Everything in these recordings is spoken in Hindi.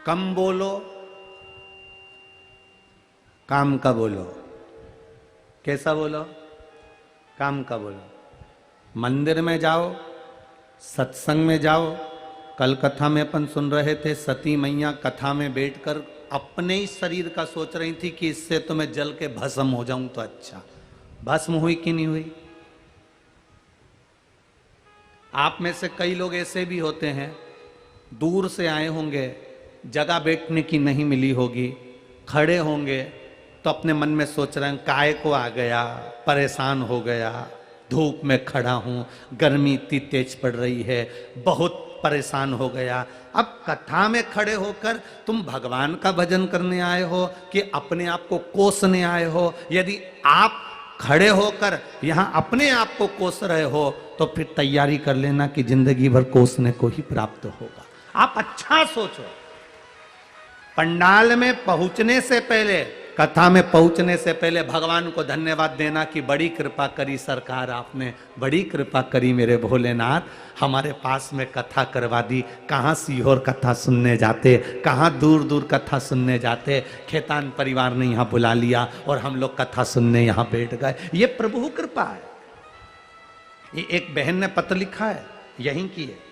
कम बोलो, काम का बोलो। कैसा बोलो? काम का बोलो। मंदिर में जाओ, सत्संग में जाओ। कल कथा में अपन सुन रहे थे, सती मैया कथा में बैठकर अपने ही शरीर का सोच रही थी कि इससे तो मैं जल के भस्म हो जाऊं तो अच्छा। भस्म हुई कि नहीं हुई? आप में से कई लोग ऐसे भी होते हैं, दूर से आए होंगे, जगह बैठने की नहीं मिली होगी, खड़े होंगे तो अपने मन में सोच रहे हैं काय को आ गया, परेशान हो गया, धूप में खड़ा हूं, गर्मी इतनी तेज पड़ रही है, बहुत परेशान हो गया। अब कथा में खड़े होकर तुम भगवान का भजन करने आए हो कि अपने आप को कोसने आए हो? यदि आप खड़े होकर यहां अपने आप को कोस रहे हो तो फिर तैयारी कर लेना कि जिंदगी भर कोसने को ही प्राप्त होगा। आप अच्छा सोचो। पंडाल में पहुंचने से पहले, कथा में पहुंचने से पहले भगवान को धन्यवाद देना कि बड़ी कृपा करी सरकार, आपने बड़ी कृपा करी मेरे भोलेनाथ, हमारे पास में कथा करवा दी। कहाँ सीहोर कथा सुनने जाते, कहाँ दूर दूर कथा सुनने जाते, खेतान परिवार ने यहाँ बुला लिया और हम लोग कथा सुनने यहाँ बैठ गए। ये प्रभु कृपा है। ये एक बहन ने पत्र लिखा है, यहीं की है।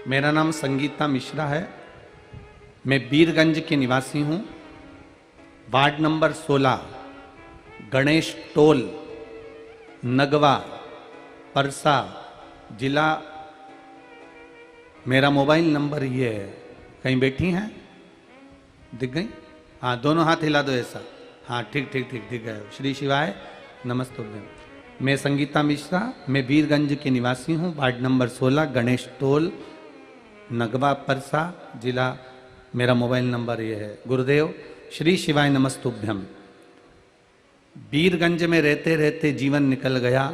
मेरा नाम संगीता मिश्रा है। मैं बीरगंज के निवासी हूँ। Ward number 16, Ganesh toll, Nagwa, Parsa जिला। मेरा मोबाइल नंबर ये है। कहीं बैठी हैं? दिख गई? हाँ, दोनों हाथ हिला दो ऐसा। हाँ, ठीक ठीक ठीक, दिख गए। श्री शिवाय नमस्ते। मैं संगीता मिश्रा, मैं बीरगंज के निवासी हूँ। Ward number 16, Ganesh toll, Nagwa, Parsa जिला। मेरा मोबाइल नंबर ये है। गुरुदेव श्री शिवाय नमस्तुभ्यम। बीरगंज में रहते रहते जीवन निकल गया,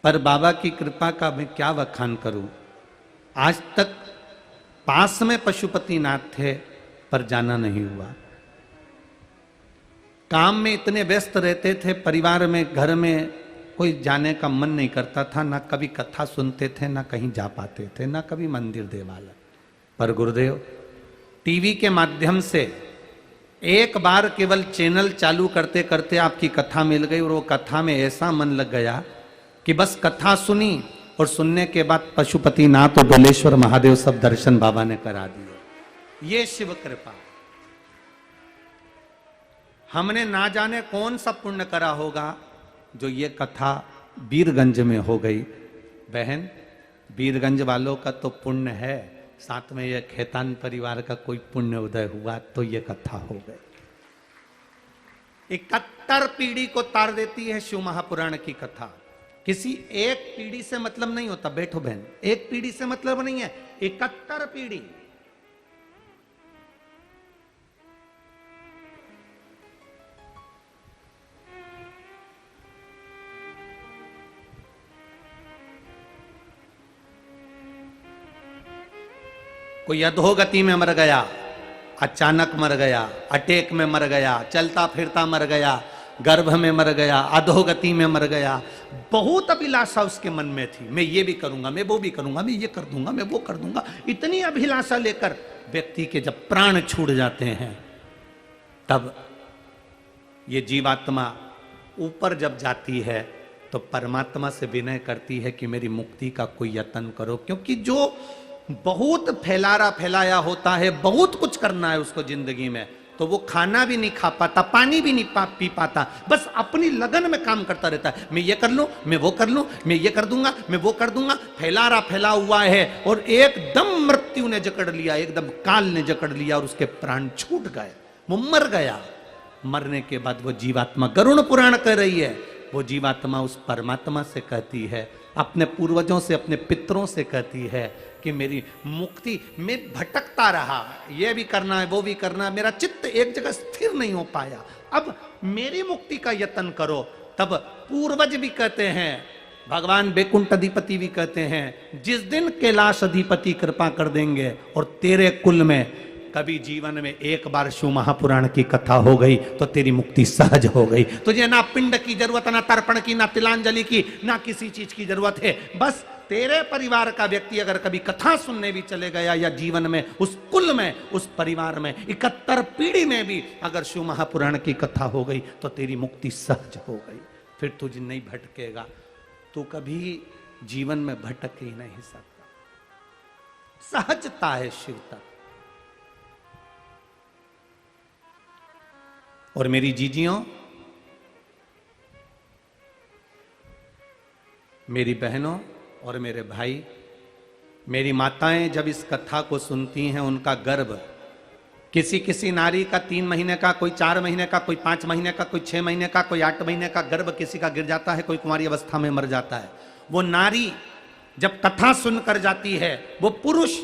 पर बाबा की कृपा का मैं क्या बखान करूं। आज तक पास में पशुपतिनाथ थे पर जाना नहीं हुआ। काम में इतने व्यस्त रहते थे, परिवार में, घर में कोई जाने का मन नहीं करता था। ना कभी कथा सुनते थे, ना कहीं जा पाते थे, ना कभी मंदिर देवालय। पर गुरुदेव टीवी के माध्यम से एक बार केवल चैनल चालू करते करते आपकी कथा मिल गई और वो कथा में ऐसा मन लग गया कि बस कथा सुनी और सुनने के बाद पशुपतिनाथ और डोलेश्वर महादेव सब दर्शन बाबा ने करा दिए। ये शिव कृपा। हमने ना जाने कौन सा पुण्य करा होगा जो ये कथा बीरगंज में हो गई। बहन, बीरगंज वालों का तो पुण्य है, साथ में ये खेतान परिवार का कोई पुण्य उदय हुआ तो ये कथा हो गई। 71 पीढ़ी को तार देती है शिव महापुराण की कथा। किसी एक पीढ़ी से मतलब नहीं होता। बैठो बहन, एक पीढ़ी से मतलब नहीं है, 71 पीढ़ी। कोई अधोगति में मर गया, अचानक मर गया, अटैक में मर गया, चलता फिरता मर गया, गर्भ में मर गया, अधोगति में मर गया। बहुत अभिलाषा उसके मन में थी, मैं ये भी करूंगा, मैं वो भी करूंगा, मैं ये कर दूंगा, मैं वो कर दूंगा। इतनी अभिलाषा लेकर व्यक्ति के जब प्राण छूट जाते हैं तब ये जीवात्मा ऊपर जब जाती है तो परमात्मा से विनय करती है कि मेरी मुक्ति का कोई यत्न करो। क्योंकि जो बहुत फैलारा फैलाया होता है, बहुत कुछ करना है उसको जिंदगी में, तो वो खाना भी नहीं खा पाता, पानी भी नहीं पी पाता, बस अपनी लगन में काम करता रहता है। मैं ये कर लूं, मैं वो कर लूं, मैं ये कर दूंगा, मैं वो कर दूंगा। फैलारा फैला हुआ है और एकदम मृत्यु ने जकड़ लिया, एकदम काल ने जकड़ लिया और उसके प्राण छूट गए, वो मर गया। मरने के बाद वो जीवात्मा, गरुड़ पुराण कह रही है, वो जीवात्मा उस परमात्मा से कहती है, अपने पूर्वजों से, अपने पितरों से कहती है कि मेरी मुक्ति, मैं भटकता रहा, ये भी करना है, वो भी करना है, मेरा चित्त एक जगह स्थिर नहीं हो पाया, अब मेरी मुक्ति का यत्न करो। तब पूर्वज भी कहते हैं, भगवान बैकुंठ अधिपति भी कहते हैं, जिस दिन कैलाश अधिपति कृपा कर देंगे और तेरे कुल में कभी जीवन में एक बार शिव महापुराण की कथा हो गई तो तेरी मुक्ति सहज हो गई। तुझे ना पिंड की जरूरत, ना तर्पण की, ना तिलांजलि की, ना किसी चीज की जरूरत है। बस तेरे परिवार का व्यक्ति अगर कभी कथा सुनने भी चले गया, या जीवन में उस कुल में, उस परिवार में 71 पीढ़ी में भी अगर शिव महापुराण की कथा हो गई तो तेरी मुक्ति सहज हो गई। फिर तुझे नहीं भटकेगा, तू कभी जीवन में भटक ही नहीं सकता। सहजता है शिव तक। और मेरी जीजियों, मेरी बहनों और मेरे भाई, मेरी माताएं जब इस कथा को सुनती हैं, उनका गर्भ, किसी किसी नारी का 3 महीने का, कोई 4 महीने का, कोई 5 महीने का, कोई 6 महीने का, कोई 8 महीने का गर्भ किसी का गिर जाता है, कोई कुंवारी अवस्था में मर जाता है। वो नारी जब कथा सुनकर जाती है, वो पुरुष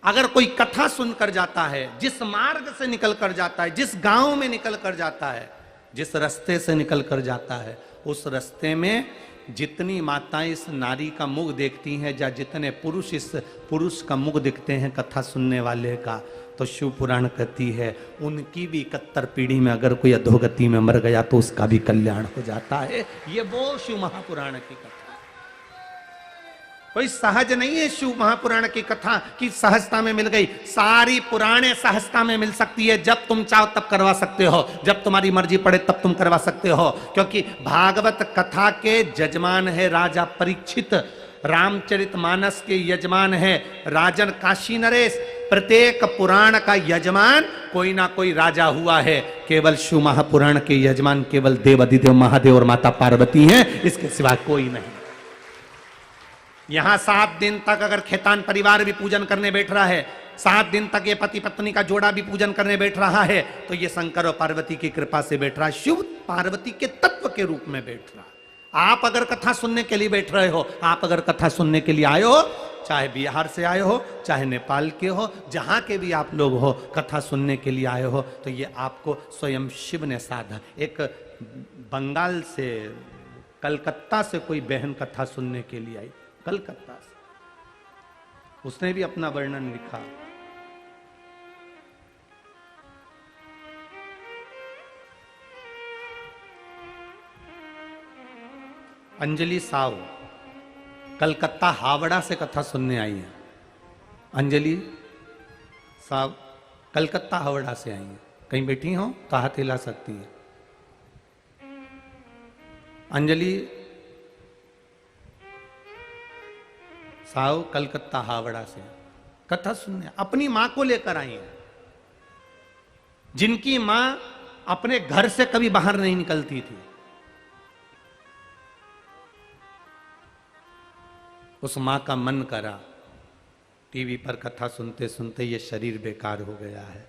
अगर कोई कथा सुनकर जाता है, जिस मार्ग से निकल कर जाता है, जिस गांव में निकल कर जाता है, जिस रास्ते से निकल कर जाता है, उस रास्ते में जितनी माताएं इस नारी का मुख देखती हैं, या जितने पुरुष इस पुरुष का मुख दिखते हैं कथा सुनने वाले का, तो शिव पुराण कहती है उनकी भी 71 पीढ़ी में अगर कोई अधोगति में मर गया तो उसका भी कल्याण हो जाता है। ये वो शिव महापुराण की कथा। कोई सहज नहीं है शिव महापुराण की कथा की सहजता में मिल गई। सारी पुराणे सहजता में मिल सकती है। जब तुम चाहो तब करवा सकते हो, जब तुम्हारी मर्जी पड़े तब तुम करवा सकते हो, क्योंकि भागवत कथा के जजमान है राजा परीक्षित, रामचरितमानस के यजमान है राजन काशी नरेश। प्रत्येक पुराण का यजमान कोई ना कोई राजा हुआ है। केवल शिव महापुराण के यजमान केवल देव अधिदेव महादेव और माता पार्वती हैं, इसके सिवा कोई नहीं। यहां 7 दिन तक अगर खेतान परिवार भी पूजन करने बैठ रहा है, 7 दिन तक ये पति पत्नी का जोड़ा भी पूजन करने बैठ रहा है, तो ये शंकर और पार्वती की कृपा से बैठ रहा है। शिव पार्वती के तत्व के रूप में बैठ रहा है। आप अगर कथा सुनने के लिए बैठ रहे हो, आप अगर कथा सुनने के लिए आए हो, चाहे बिहार से आए हो, चाहे नेपाल के हो, जहां के भी आप लोग हो, कथा सुनने के लिए आए हो, तो ये आपको स्वयं शिव ने साधा। एक बंगाल से, कलकत्ता से कोई बहन कथा सुनने के लिए आई, कलकत्ता से, उसने भी अपना वर्णन लिखा। अंजलि साव कलकत्ता हावड़ा से कथा सुनने आई है। अंजलि साव कलकत्ता हावड़ा से आई है। कहीं बैठी हो तो हाथ हिला सकती है। अंजलि साव कलकत्ता हावड़ा से कथा सुनने अपनी मां को लेकर आई है, जिनकी मां अपने घर से कभी बाहर नहीं निकलती थी। उस मां का मन करा, टीवी पर कथा सुनते सुनते ये शरीर बेकार हो गया है,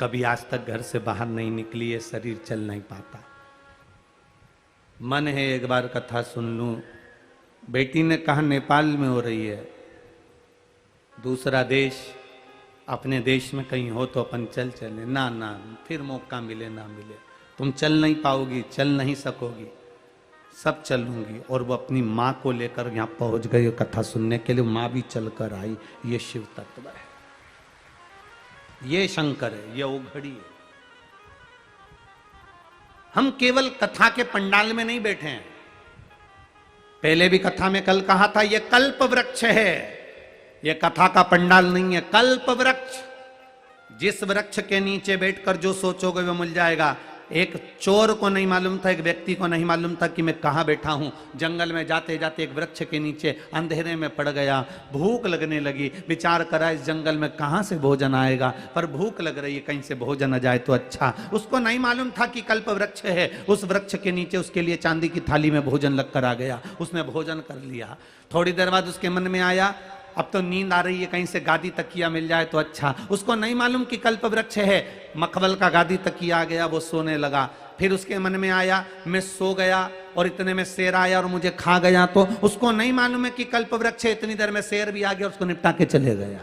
कभी आज तक घर से बाहर नहीं निकली, ये शरीर चल नहीं पाता, मन है एक बार कथा सुन लूं। बेटी ने कहा नेपाल में हो रही है, दूसरा देश, अपने देश में कहीं हो तो अपन चल चले। ना ना, फिर मौका मिले ना मिले, तुम चल नहीं पाओगी, चल नहीं सकोगी, सब चलूंगी। और वो अपनी माँ को लेकर यहाँ पहुंच गई कथा सुनने के लिए। माँ भी चलकर आई। ये शिव तत्व है, ये शंकर है, ये उघड़ी है। हम केवल कथा के पंडाल में नहीं बैठे हैं। पहले भी कथा में कल कहा था, ये कल्प वृक्ष है, ये कथा का पंडाल नहीं है, कल्प वृक्ष। जिस वृक्ष के नीचे बैठकर जो सोचोगे वो मिल जाएगा। एक चोर को नहीं मालूम था, एक व्यक्ति को नहीं मालूम था कि मैं कहाँ बैठा हूँ। जंगल में जाते जाते एक वृक्ष के नीचे अंधेरे में पड़ गया, भूख लगने लगी। विचार करा इस जंगल में कहाँ से भोजन आएगा, पर भूख लग रही है, कहीं से भोजन आ जाए तो अच्छा। उसको नहीं मालूम था कि कल्प वृक्ष है। उस वृक्ष के नीचे उसके लिए चांदी की थाली में भोजन लग कर आ गया। उसने भोजन कर लिया। थोड़ी देर बाद उसके मन में आया, अब तो नींद आ रही है, कहीं से गादी तकिया मिल जाए तो अच्छा। उसको नहीं मालूम कि कल्प वृक्ष है। मखमल का गादी तकिया आ गया, वो सोने लगा। फिर उसके मन में आया, मैं सो गया और इतने में शेर आया और मुझे खा गया। तो उसको नहीं मालूम है कि कल्प वृक्ष है। इतनी देर में शेर भी आ गया, उसको निपटा के चले गया।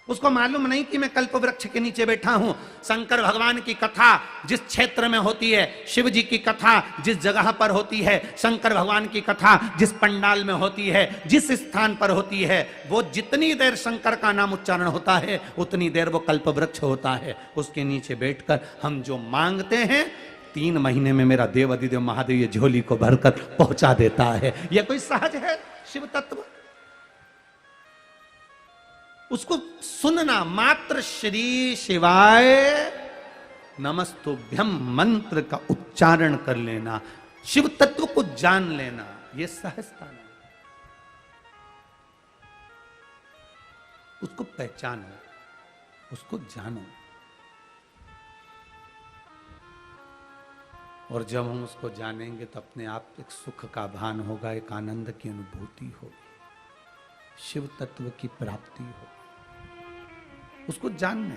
उसको मालूम नहीं कि मैं कल्प वृक्ष के नीचे बैठा हूं। शंकर भगवान की कथा जिस क्षेत्र में होती है, शिव जी की कथा जिस जगह पर होती है, शंकर भगवान की कथा जिस पंडाल में होती है, जिस स्थान पर होती है, वो जितनी देर शंकर का नाम उच्चारण होता है उतनी देर वो कल्प वृक्ष होता है। उसके नीचे बैठकर हम जो मांगते हैं 3 महीने में मेरा देव अधिदेव महादेव ये झोली को भरकर पहुंचा देता है। यह कोई सहज है शिव तत्व? उसको सुनना मात्र, श्री शिवाय नमस्तुभ्यम मंत्र का उच्चारण कर लेना, शिव तत्व को जान लेना, यह सहजता नहीं। उसको पहचानो, उसको जानो, और जब हम उसको जानेंगे तो अपने आप एक सुख का भान होगा, एक आनंद की अनुभूति होगी, शिव तत्व की प्राप्ति होगी। उसको जानने